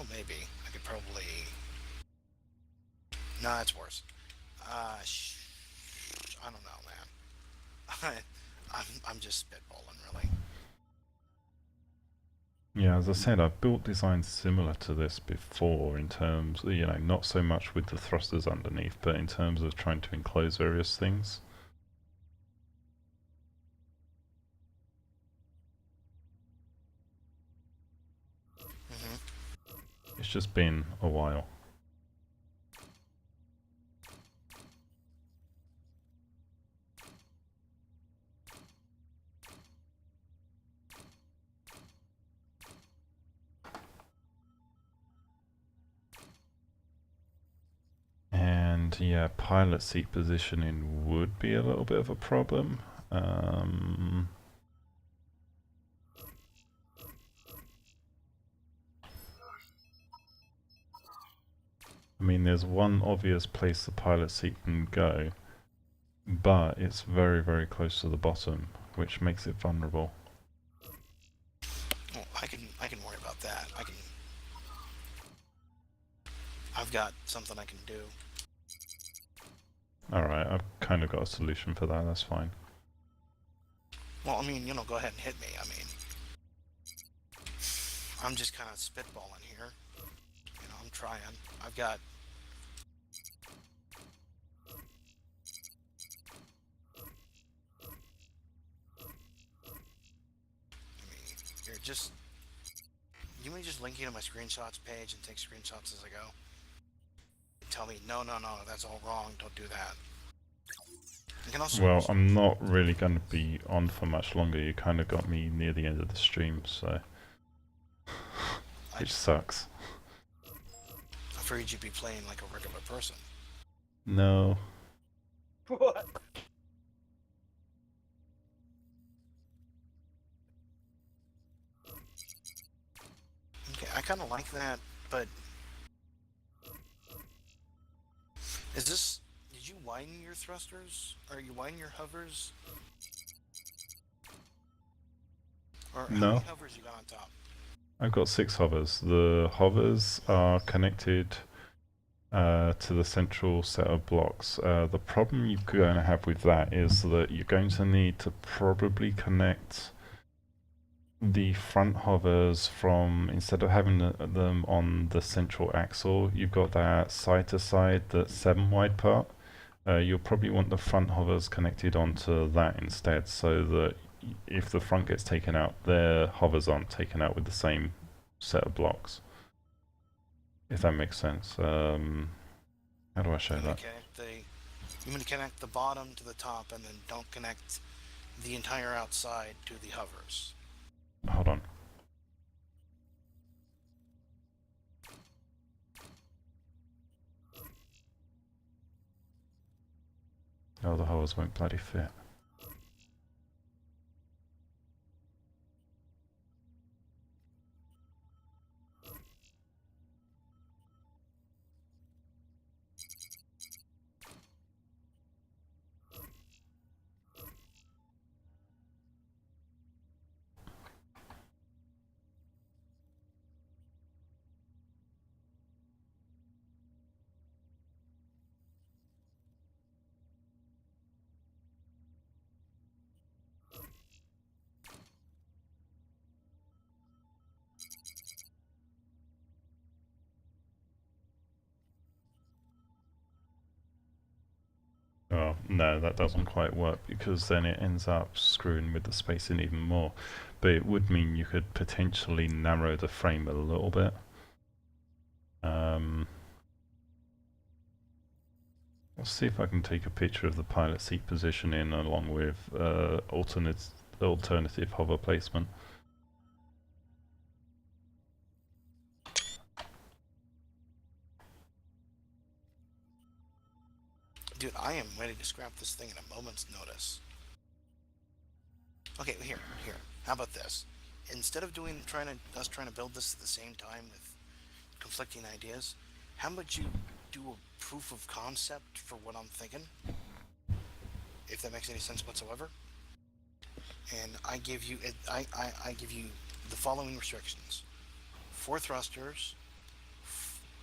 Well, maybe. I could probably... No, that's worse. I don't know, man. I'm just spitballing, really. Yeah, as I said, I've built designs similar to this before in terms, not so much with the thrusters underneath, but in terms of trying to enclose various things. Hmm. It's just been a while. And yeah, pilot seat positioning would be a little bit of a problem. Um, I mean, there's one obvious place the pilot seat can go, but it's very, very close to the bottom, which makes it vulnerable. Well, I can worry about that. I've got something I can do. Alright, I've kind of got a solution for that, that's fine. Well, I mean, go ahead and hit me. I mean, I'm just kind of spitballing here. I'm trying. I've got... I mean, you're just... You may just link you to my screenshots page and take screenshots as I go. Tell me, no, no, no, that's all wrong. Don't do that. You can also... Well, I'm not really going to be on for much longer. You kind of got me near the end of the stream, so... Which sucks. I'm afraid you'd be playing like a regular person. No. What? Okay, I kind of like that, but... Is this... Did you widen your thrusters? Or you widen your hovers? Or how No. many hovers you got on top? I've got 6 hovers. The hovers are connected to the central set of blocks. The problem you're going to have with that is that you're going to need to probably connect the front hovers from, instead of having them on the central axle, you've got that side to side, that 7 wide part. You'll probably want the front hovers connected onto that instead, so that if the front gets taken out, their hovers aren't taken out with the same set of blocks. If that makes sense. How do I show that? You mean to connect the bottom to the top and then don't connect the entire outside to the hovers. Hold on. Oh, the hovers won't bloody fit. Oh, no, that doesn't quite work, because then it ends up screwing with the spacing even more. But it would mean you could potentially narrow the frame a little bit. Let's see if I can take a picture of the pilot seat positioning along with alternative hover placement. Dude, I am ready to scrap this thing in a moment's notice. Okay, here. How about this? Instead of trying to build this at the same time with conflicting ideas, how about you do a proof of concept for what I'm thinking? If that makes any sense whatsoever. And I give you the following restrictions: 4 thrusters,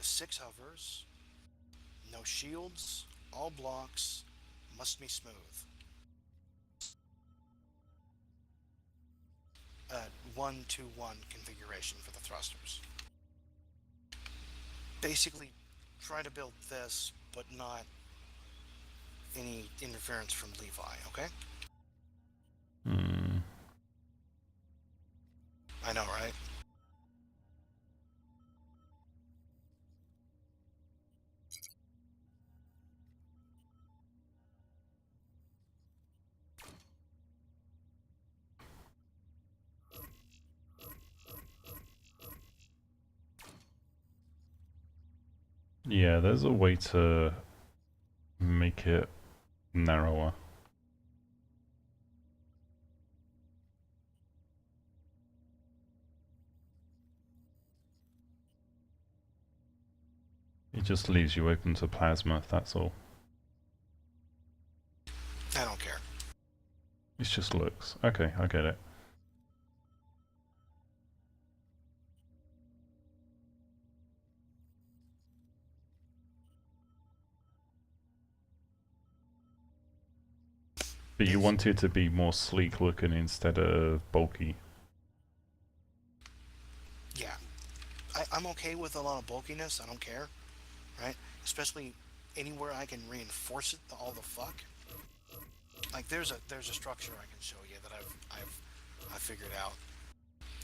6 hovers, no shields, all blocks, must be smooth. 1-2-1 configuration for the thrusters. Basically, try to build this, but not any interference from Levi, okay? Hmm. I know, right? Yeah, there's a way to make it narrower. It just leaves you open to plasma, that's all. I don't care. It's just looks. Okay, I get it. But you want it to be more sleek looking instead of bulky. Yeah. I'm okay with a lot of bulkiness, I don't care, right? Especially anywhere I can reinforce it all the fuck. Like there's a structure I can show you that I've figured out.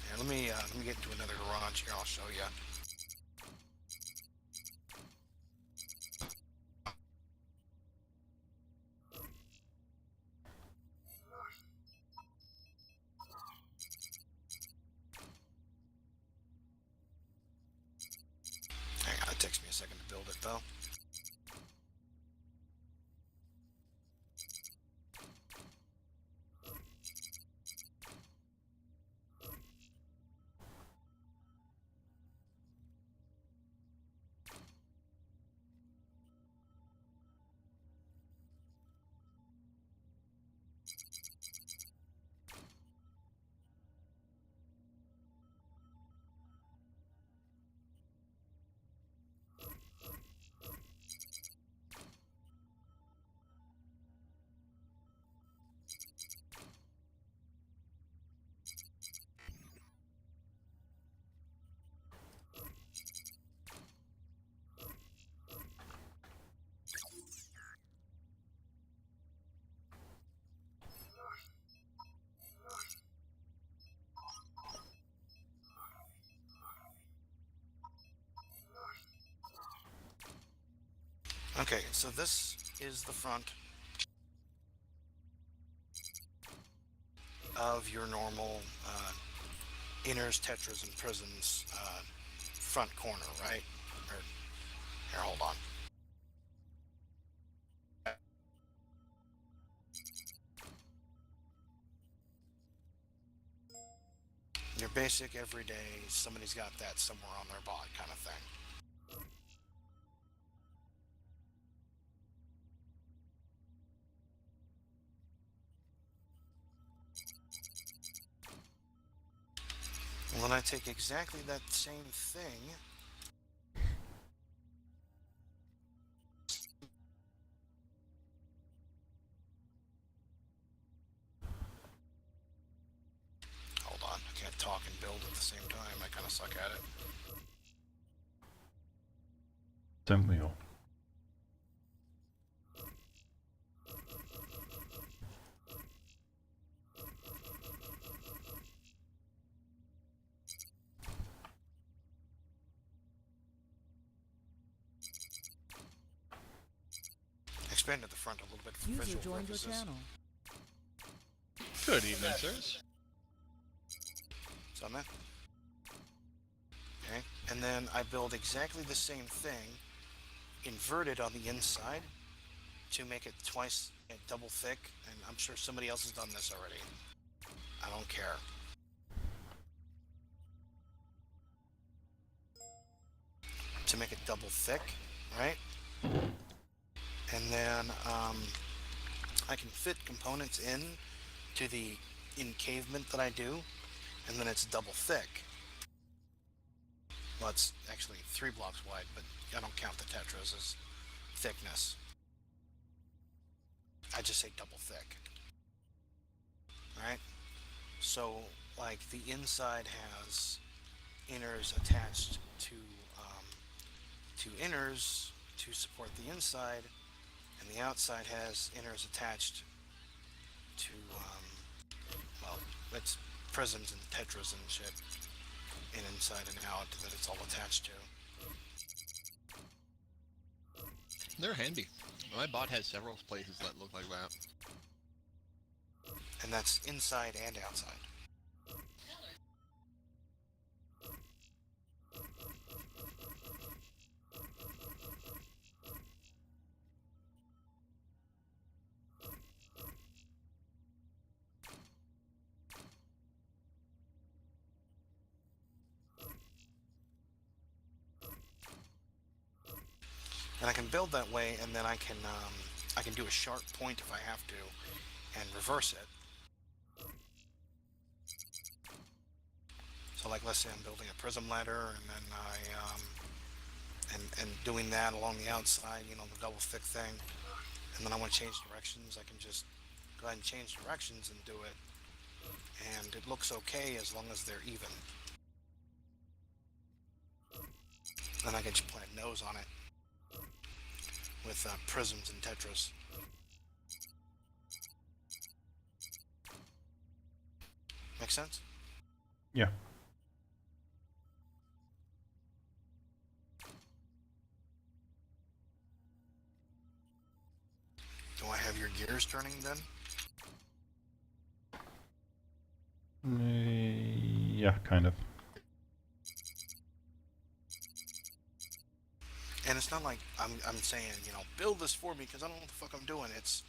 Here, let me get into another garage here. I'll show you. Hang on, it takes me a second to build it though. Okay, so this is the front of your normal inners, tetras, and prisons front corner, right? Or, here, hold on. Your basic everyday, somebody's got that somewhere on their body kind of thing. And then I take exactly that same thing. Hold on, I can't talk and build at the same time. I kind of suck at it. Don't we all? Expanded the front a little bit for User visual joined your purposes. channel. Good evening, sirs. So, man. Okay, and then I build exactly the same thing, inverted on the inside, to make it twice double thick. And I'm sure somebody else has done this already. I don't care. To make it double thick, right? And then I can fit components in to the encavement that I do, and then it's double thick. Well, it's actually 3 blocks wide, but I don't count the tetras as thickness. I just say double thick. Right? So, like, the inside has inners attached to inners to support the inside, and the outside has inners attached to, well, it's prisms and tetras and shit, and inside and out that it's all attached to. They're handy. My bot has several places that look like that. And that's inside and outside. And I can build that way, and then I can do a sharp point if I have to, and reverse it. So, like, let's say I'm building a prism ladder, and then and doing that along the outside, you know, the double thick thing, and then I want to change directions. I can just go ahead and change directions and do it, and it looks okay as long as they're even. Then I can just plant nose on it with prisms and tetras. Make sense? Yeah. Do I have your gears turning then? Yeah, kind of. And it's not like I'm saying, you know, build this for me because I don't know what the fuck I'm doing. It's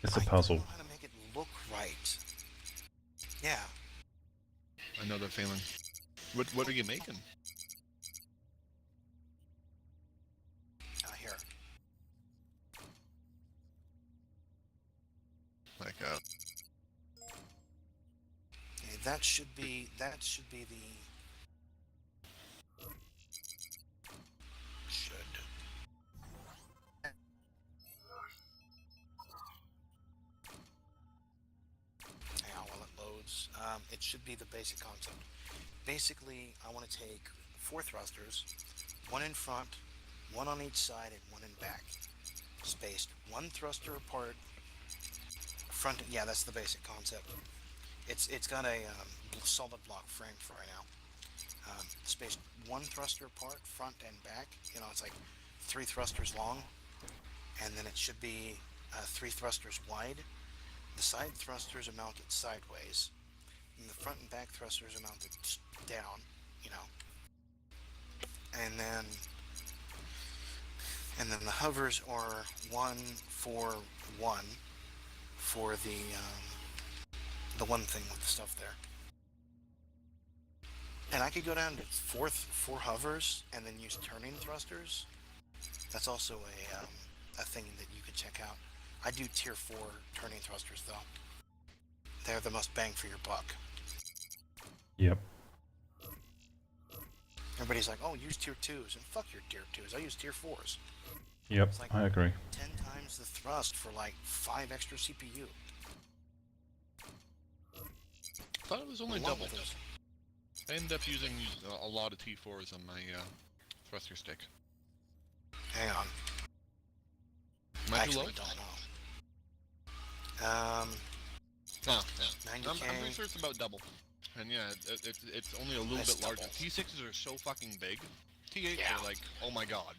It's a I puzzle. don't know how to make it look right. Yeah. I know that feeling. What are you making? Here. Like Okay, that should be the should. Hang on while it loads. It should be the basic concept. Basically, I want to take 4 thrusters, one in front, one on each side, and one in back, spaced 1 thruster apart. Front, yeah, that's the basic concept. It's got a solid block frame for right now. Spaced 1 thruster apart, front and back. You know, it's like 3 thrusters long, and then it should be 3 thrusters wide. The side thrusters are mounted sideways, and the front and back thrusters are mounted down. You know, and then the hovers are 1 4 1 for the one thing with the stuff there. And I could go down to 4 hovers and then use turning thrusters. That's also a thing that you could check out. I do tier 4 turning thrusters though. They're the most bang for your buck. Yep. Everybody's like, oh, use tier 2s, and fuck your tier 2s. I use tier 4s. Yep, It's like I agree. 10 times the thrust for like 5 extra CPU. I thought it was only Along double. with those- I ended up using a lot of T4s on my thruster stick. Hang on. Am I too low? Actually, don't know. No, 90K. I'm pretty sure it's about double. And yeah, it's only a little It's bit larger. double. T6s are so fucking big. T8s Yeah. are like, oh my god.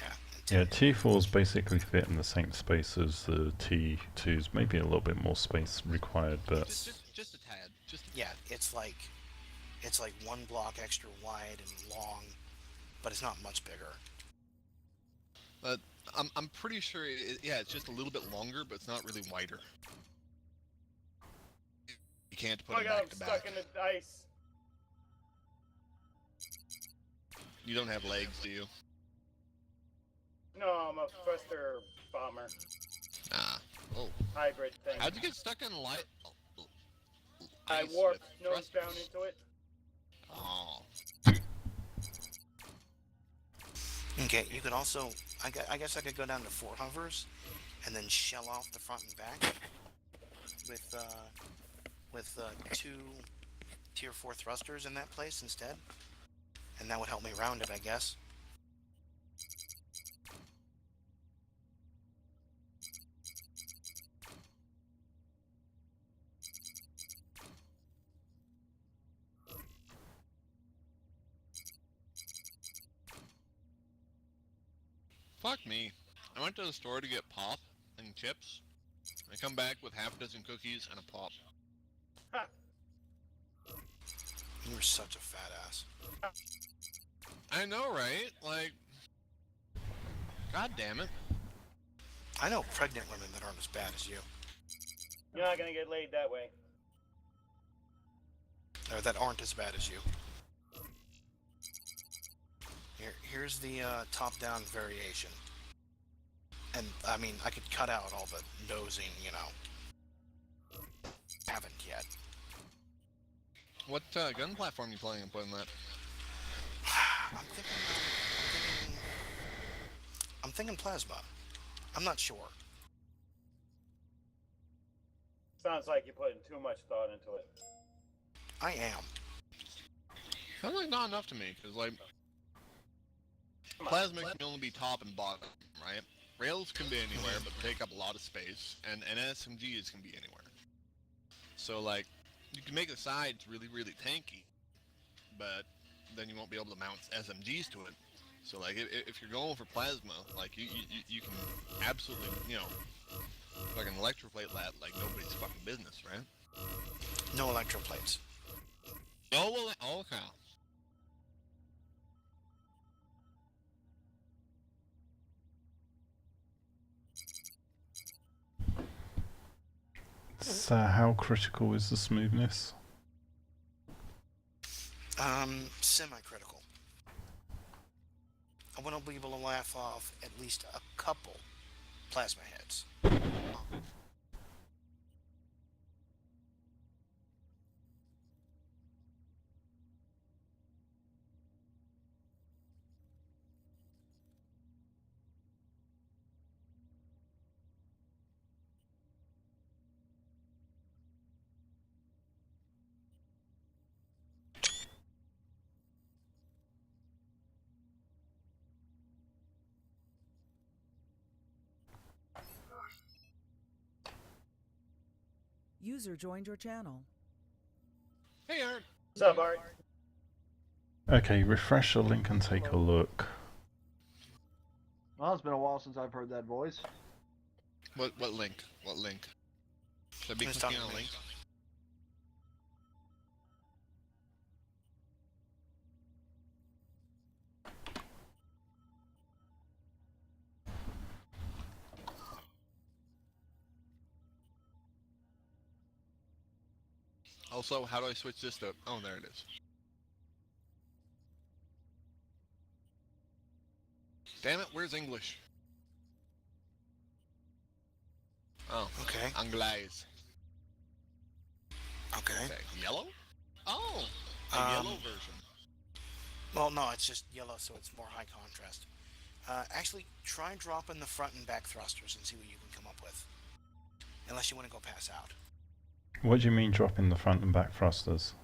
Yeah. Yeah, T4s basically fit in the same space as the T2s. Maybe a little bit more space required, but Just a tad. Just a Yeah, it's like 1 block extra wide and long, but it's not much bigger. But I'm pretty sure. Yeah, it's just a little bit longer, but it's not really wider. You can't Oh put my them god, back I'm to stuck back. in the ice. You don't have legs, do you? No, I'm a thruster bomber. Nah. Oh. Hybrid thing. How'd you get stuck on light? I ice warped with nose thrusters? down into it. Oh. Okay, you could also, I guess I could go down to 4 hovers, and then shell off the front and back with 2 tier 4 thrusters in that place instead, and that would help me round it, I guess. Fuck me. I went to the store to get pop and chips. I come back with half a dozen cookies and a pop. Ha! You're such a fat ass. I know, right? Like, god damn it. I know pregnant women that aren't as bad as you, You're not gonna get laid that way. or that aren't as bad as you. Here's the top-down variation. And, I mean, I could cut out all the nosing, you know. Haven't yet. What gun platform you planning on putting that? I'm thinking plasma. I'm not sure. Sounds like you're putting too much thought into it. I am. Sounds like not enough to me, because, like, Come on. plasma can only be top and bottom, right? Rails can be anywhere, but take up a lot of space, and SMGs can be anywhere. So, like, you can make the sides really, really tanky, but then you won't be able to mount SMGs to it. So, like, if you're going for plasma, like, you can absolutely, you know, fucking electroplate that like nobody's fucking business, right? No electroplates. Oh, well, okay. So how critical is the smoothness? Semi-critical. I want to be able to laugh off at least a couple plasma hits. User joined your channel. Hey, Art. What's up, Art? Okay, refresh the link and take a look. Well, it's been a while since I've heard that voice. What link? What link? Should I be Who's clicking talking on to a me? link? Also, how do I switch this to... Oh, there it is. Damn it, where's English? Oh, Okay. Anglaise. Okay. Okay, yellow? Oh, a yellow version. Well, no, it's just yellow, so it's more high contrast. Actually, try dropping the front and back thrusters and see what you can come up with. Unless you want to go pass out. What do you mean dropping the front and back thrusters?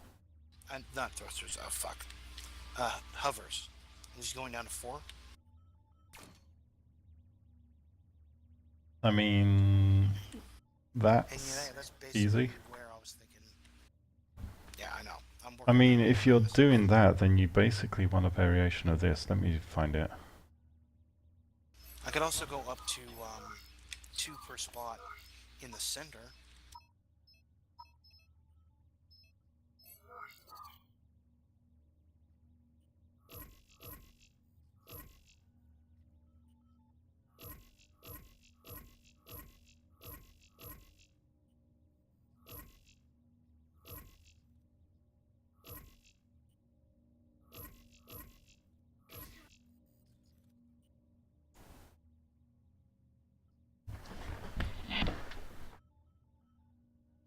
Not thrusters, fuck. Hovers. Just going down to 4. I mean, And that's yeah, that's basically easy. where I was thinking. Yeah, I know. I'm I working mean, on if you're this. doing that, then you basically want a variation of this. Let me find it. I could also go up to 2 per spot in the center.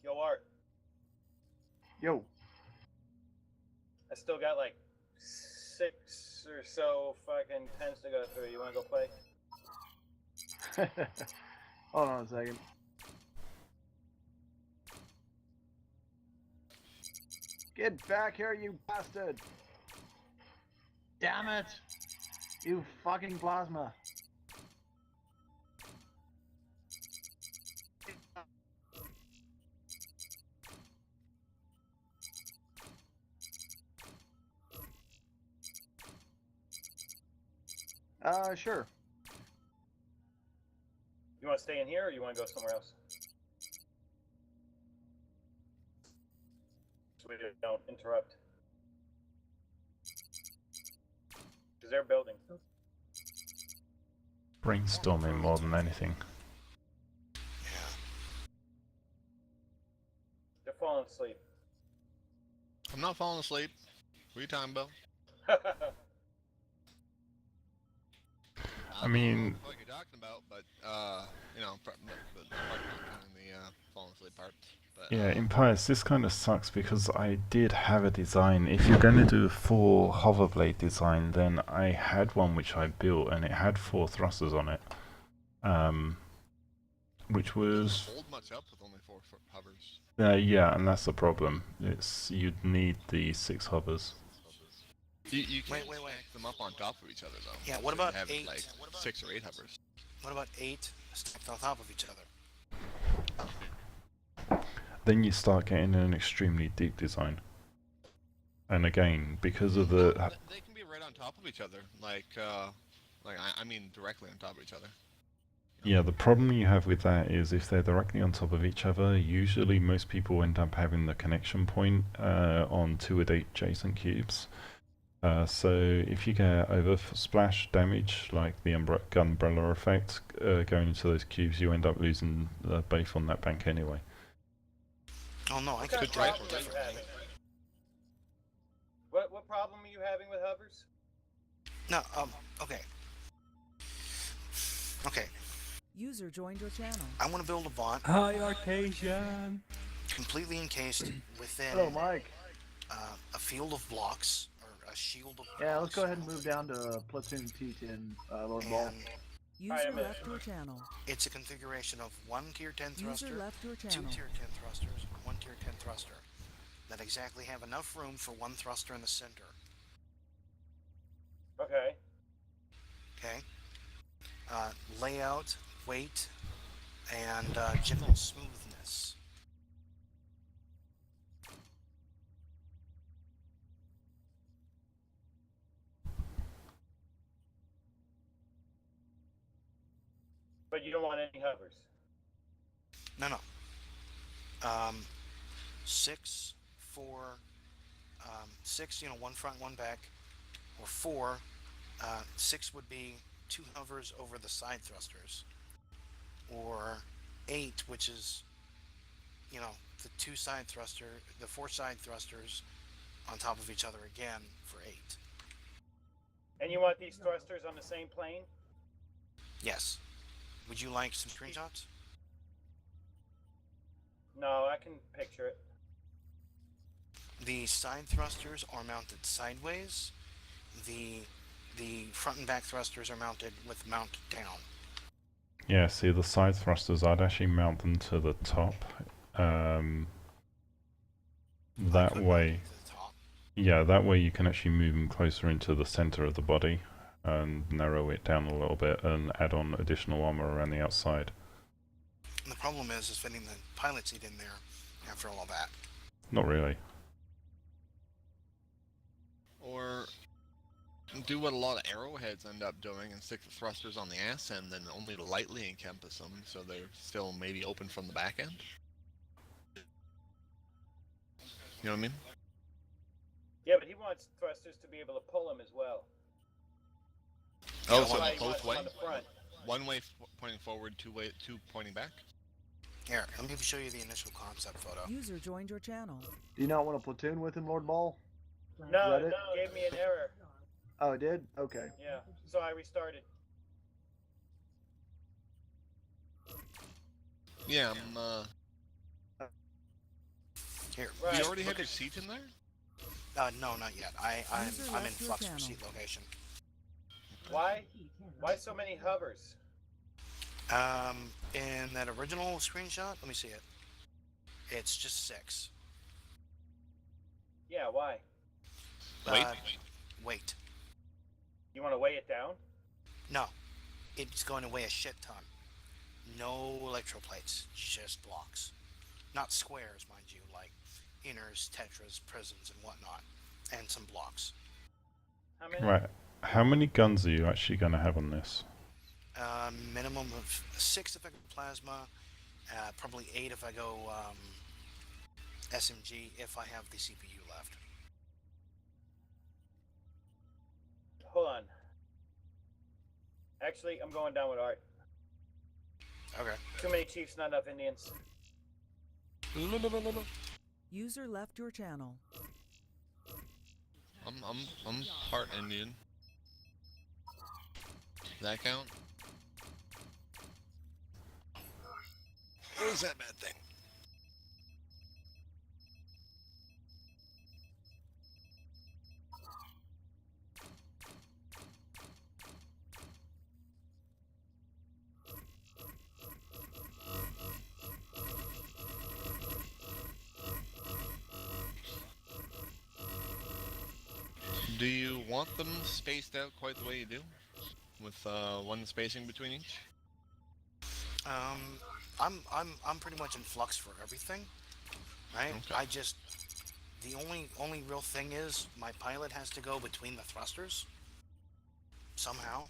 Yo, Art. Yo, I still got like 6 or so fucking tents to go through. You wanna go play? Hold on a second. Get back here, you bastard! Damn it! You fucking plasma! Sure. You wanna stay in here or you wanna go somewhere else? So we don't interrupt. Because they're building. Brainstorming more than anything. Yeah. They're falling asleep. I'm not falling asleep. What are you talking about? I mean- don't know what you're talking about, but you know, but the part not counting the falling asleep part. But, Yeah, Empires, this kind of sucks because I did have a design. If you're going to do a full hoverblade design, then I had one which I built and it had 4 thrusters on it. Which was... doesn't hold much up with only 4 hovers. yeah, and that's the problem. You'd need the 6 hovers. You can Wait. stack them up on top of each other though. Yeah, So what you about have 8? like 6 or 8 hovers. What about 8 stacked on top of each other? Then you start getting an extremely deep design. And again, because of the... They can be right on top of each other, like I mean directly on top of each other. Yeah, the problem you have with that is if they're directly on top of each other, usually most people end up having the connection point on 2 adjacent cubes. So if you get over splash damage, like the umbrella effect, going into those cubes, you end up losing the base on that bank anyway. Oh no, I What could kind of try it problem are you differently. having? What problem are you having with hovers? No, okay. Okay, User joined your channel. I want to build a bot Hi, Artesian. completely encased within Hello, Mike. a field of blocks, or a shield of Yeah, let's blocks. go ahead and move down to Platoon T10, Lord Ball. And User I'm in. left your channel. it's a configuration of 1 tier 10 thruster, User left your 2 channel. tier 10 thrusters, 1 tier 10 thruster that exactly have enough room for 1 thruster in the center. Okay. Okay. Layout, weight, and general smoothness. But you don't want any hovers. No. 6, 4, 6, 1 front, 1 back, or 4. 6 would be 2 hovers over the side thrusters, or 8, which is, the 2 side the 4 side thrusters on top of each other again for 8. And you want these thrusters on the same plane? Yes. Would you like some screenshots? No, I can picture it. The side thrusters are mounted sideways. The front and back thrusters are mounted with mount down. Yeah, see the side thrusters, I'd actually mount them to the top. That Put way, them to the top. yeah, that way you can actually move them closer into the center of the body and narrow it down a little bit and add on additional armor around the outside. And the problem is fitting the pilot seat in there after all of that. Not really. Or do what a lot of arrowheads end up doing and stick the thrusters on the ass end and only lightly encompass them so they're still maybe open from the back end. You know what I mean? Yeah, but he wants thrusters to be able to pull them as well. Oh, Yeah, so why he both wants them ways? on the front. One way pointing forward, two pointing back? Here, let me show you the initial concept photo. User joined your channel. Do you not want to platoon with him, Lord Ball? No, that it? it gave me an error. Oh, it did? Okay. Yeah, so I restarted. Yeah, Here, Right. you already have your seat in there? No, not yet. User I'm in left your flux channel. receipt location. Why? Why so many hovers? In that original screenshot, let me see it. It's just 6. Yeah, why? Wait. Wait. You want to weigh it down? No, it's going to weigh a shit ton. No electroplates, just blocks. Not squares, mind you, like inners, tetras, prisms, and whatnot, and some blocks. How many? Right. How many guns are you actually going to have on this? Minimum of 6 if I go plasma, probably 8 if I go SMG if I have the CPU left. Hold on. Actually, I'm going down with Art. Okay. Too many chiefs, not enough Indians. User left your channel. I'm part Indian. Does that count? What is that bad thing? Do you want them spaced out quite the way you do? With one spacing between each? I'm pretty much in flux for everything, right? Okay. I just the only real thing is my pilot has to go between the thrusters somehow.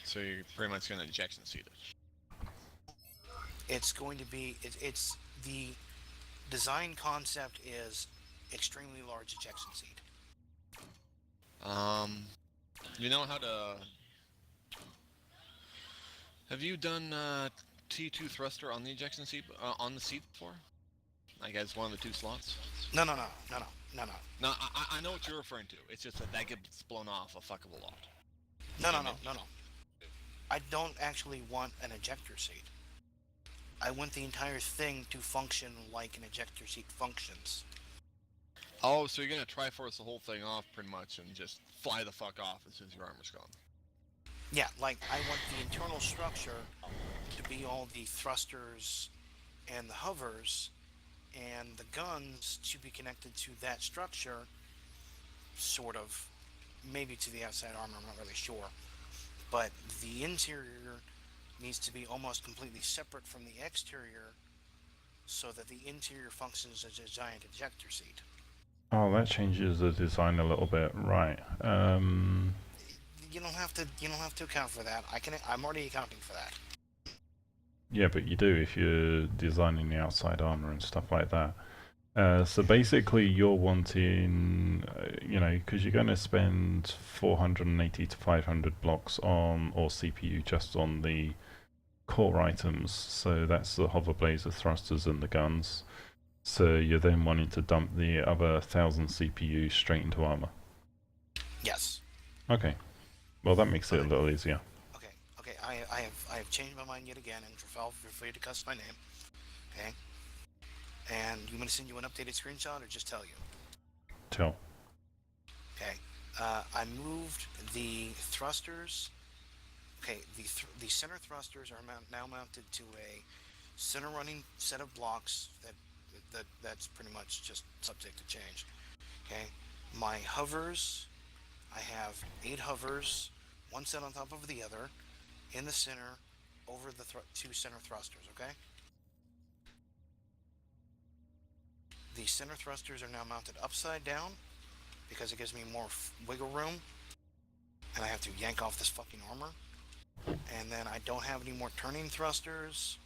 So you're pretty much gonna ejection seat it. It's going to be it's the design concept is extremely large ejection seat. You know how to... Have you done T2 thruster on the ejection seat, on the seat before? I guess one of the 2 slots? No. No, I know what you're referring to. It's just that gets blown off a fuckable lot. No. I don't actually want an ejector seat. I want the entire thing to function like an ejector seat functions. Oh, so you're gonna Triforce the whole thing off pretty much and just fly the fuck off as soon as your armor's gone. Yeah, like I want the internal structure to be all the thrusters and the hovers, and the guns to be connected to that structure, sort of, maybe to the outside armor, I'm not really sure. But the interior needs to be almost completely separate from the exterior so that the interior functions as a giant ejector seat. Oh, that changes the design a little bit, right? You don't have to account for that. I'm already accounting for that. Yeah, but you do if you're designing the outside armor and stuff like that. So basically, you're wanting, because you're going to spend 480 to 500 blocks on, or CPU just on the core items. So that's the hover blades, the thrusters, and the guns. So you're then wanting to dump the other 1,000 CPU straight into armor. Yes. Okay. Well, that makes it a little easier. Okay. I have changed my mind yet again, and Trafal, feel free to cuss my name. Okay. And you want to send you an updated screenshot, or just tell you? Tell. Okay. I moved the thrusters. Okay. The center thrusters are now mounted to a center running set of blocks that's pretty much just subject to change. Okay. My hovers, I have 8 hovers, one set on top of the other, in the center, over the 2 center thrusters. Okay. The center thrusters are now mounted upside down because it gives me more wiggle room, and I have to yank off this fucking armor. And then I don't have any more turning thrusters.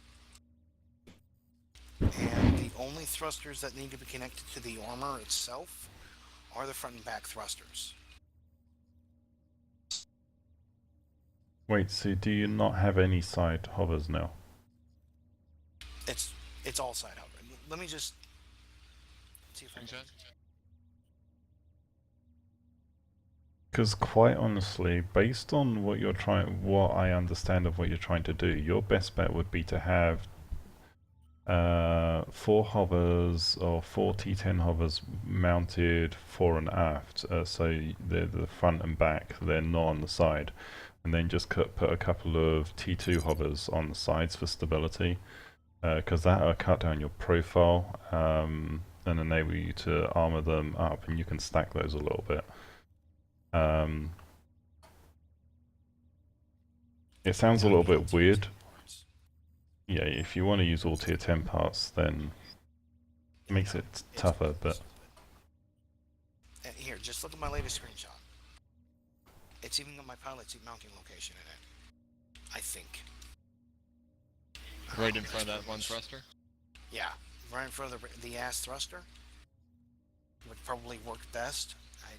And the only thrusters that need to be connected to the armor itself are the front and back thrusters. Wait, so do you not have any side hovers now? It's all side hover. Let me just see if I can. Screenshot? Because quite honestly, based on what I understand of what you're trying to do, your best bet would be to have 4 hovers or 4 T10 hovers mounted fore and aft, so they're the front and back, they're not on the side. And then just put a couple of T2 hovers on the sides for stability, because that'll cut down your profile and enable you to armor them up, and you can stack those a little bit. It sounds a little bit weird. Yeah, if you want to use all tier 10 parts, then it makes it tougher, but... And here, just look at my latest screenshot. It's even got my pilot seat mounting location in it. I think. Right in front of that one thruster? Yeah, right in front of the ass thruster. Would probably work best. I'm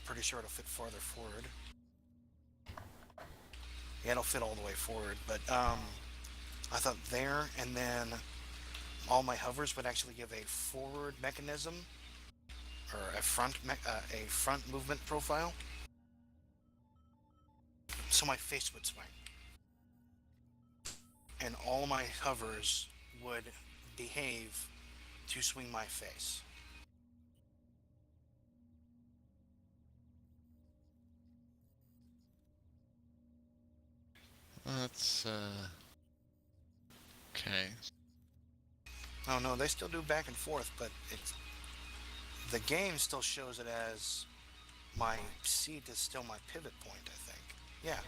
pretty sure it'll fit farther forward. Yeah, it'll fit all the way forward, but I thought there, and then all my hovers would actually give a forward mechanism, or a front movement profile, so my face would swing, and all my hovers would behave to swing my face. That's, okay. Oh no, they still do back and forth, but the game still shows it as my seat is still my pivot point, I think. Yeah.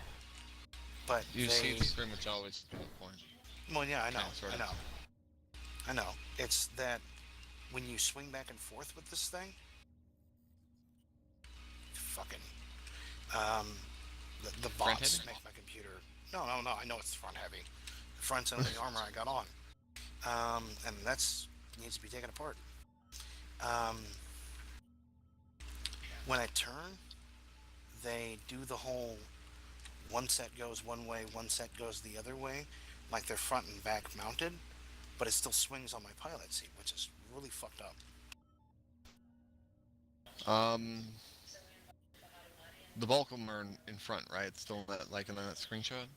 But You see, it's pretty much always the point. well, yeah, I know, Yeah, sort of. I know. It's that when you swing back and forth with this thing, fucking, the Front bots heavy? make my computer. No, I know it's front heavy. The front's only the armor I got on. And that's needs to be taken apart. When I turn, they do the whole one set goes one way, one set goes the other way, like they're front and back mounted, but it still swings on my pilot seat, which is really fucked up. The bulk of them are in front, right? Still like in that screenshot?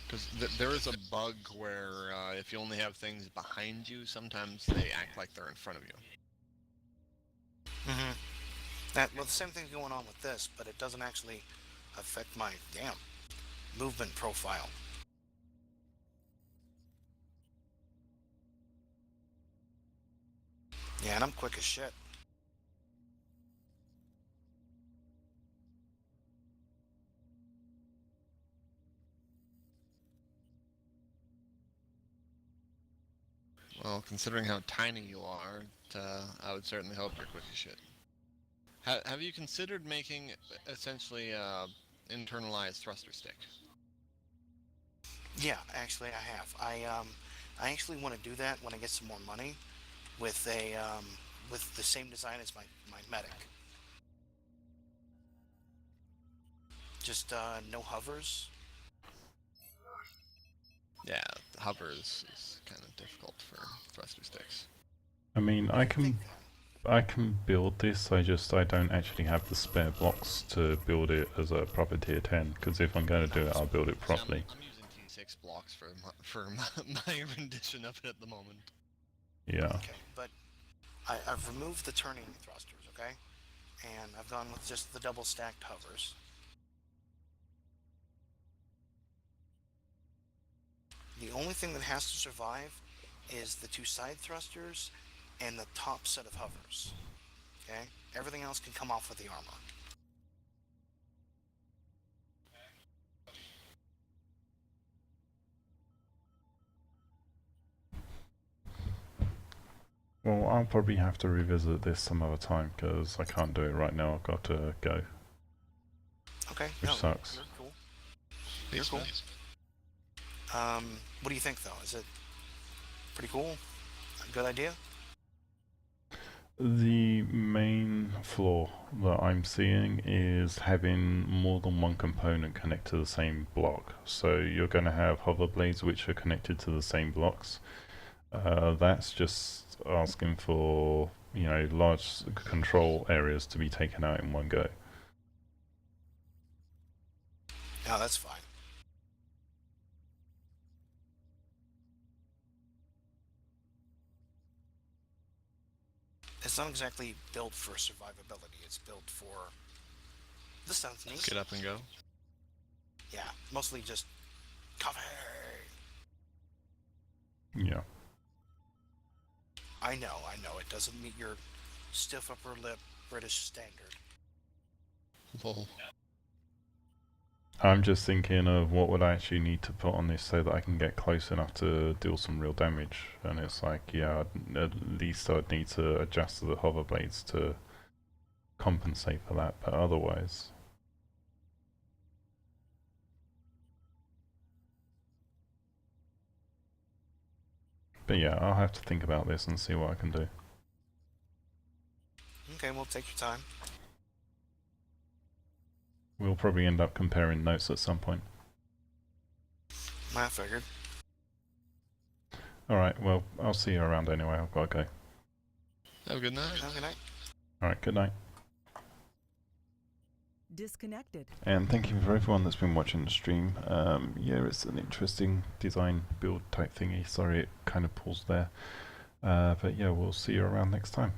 Because there is a bug where if you only have things behind you, sometimes they act like they're in front of you. Mm-hmm. Well, the same thing's going on with this, but it doesn't actually affect my movement profile. Yeah, and I'm quick as shit. Well, considering how tiny you are, I would certainly hope you're quick as shit. Have you considered making essentially internalized thruster stick? Yeah, actually, I have. I actually want to do that when I get some more money, with with the same design as my medic. Just no hovers. Yeah, hovers is kind of difficult for thruster sticks. I mean, I can build this, I don't actually have the spare blocks to build it as a proper tier 10, because if I'm going to do it, I'll build it properly. I'm using T6 blocks for my rendition of it at the moment. Yeah. Okay, but I've removed the turning thrusters, okay? And I've gone with just the double stacked hovers. The only thing that has to survive is the two side thrusters and the top set of hovers. Okay? Everything else can come off with the armor. Well, I'll probably have to revisit this some other time, because I can't do it right now, I've got to go. Okay, Which sucks. You're cool. You're cool. What do you think, though? Is it pretty cool? A good idea? The main flaw that I'm seeing is having more than one component connect to the same block. So you're going to have hover blades which are connected to the same blocks. That's just asking for, you know, large control areas to be taken out in one go. No, that's fine. it's not exactly built for survivability. It's built for, this sounds neat. Get up and go. Yeah, mostly just coffee. Yeah. I know. It doesn't meet your stiff upper lip British standard. Lol. I'm just thinking of what would I actually need to put on this so that I can get close enough to deal some real damage. And it's like, yeah, at least I'd need to adjust the hover blades to compensate for that, but otherwise... But yeah, I'll have to think about this and see what I can do. Okay, well, take your time. We'll probably end up comparing notes at some point. I figured. Alright, well, I'll see you around anyway. I've got to go. Have a good night. Have a good night. Alright, good night. Disconnected. And thank you for everyone that's been watching the stream. Yeah, it's an interesting design build type thingy. Sorry it kind of paused there. But yeah, we'll see you around next time.